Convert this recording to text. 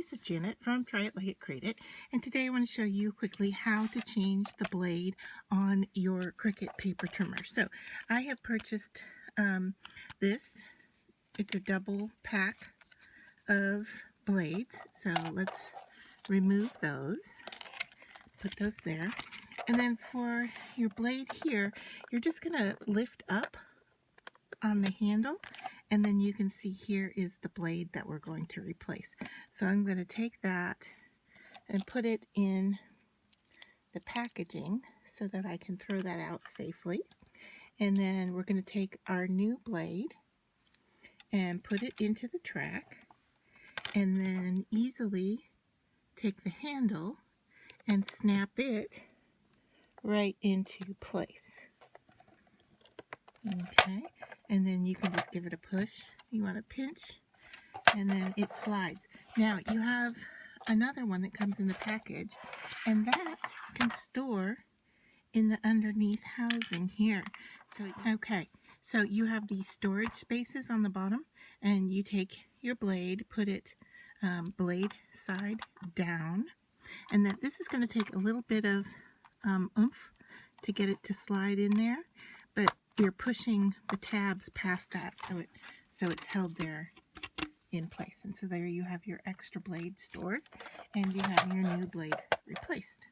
this is Janet from Try It Like It Cricut, and today I want to show you quickly how to change the blade on your Cricut paper trimmer. So I have purchased this. It's a double pack of blades. So let's remove those, put those there. And then for your blade here, you're just going to lift up on the handle, and then you can see here is the blade that we're going to replace. So I'm going to take that and put it in the packaging so that I can throw that out safely. And then we're going to take our new blade and put it into the track, and then easily take the handle and snap it right into place. Okay, and then you can just give it a push. You want to pinch, and then it slides. Now you have another one that comes in the package, and that can store in the underneath housing here. So okay, so you have these storage spaces on the bottom, and you take your blade, put it blade side down, and then this is going to take a little bit of oomph to get it to slide in there, but you're pushing the tabs past that, so it's held there in place. And so there you have your extra blade stored, and you have your new blade replaced.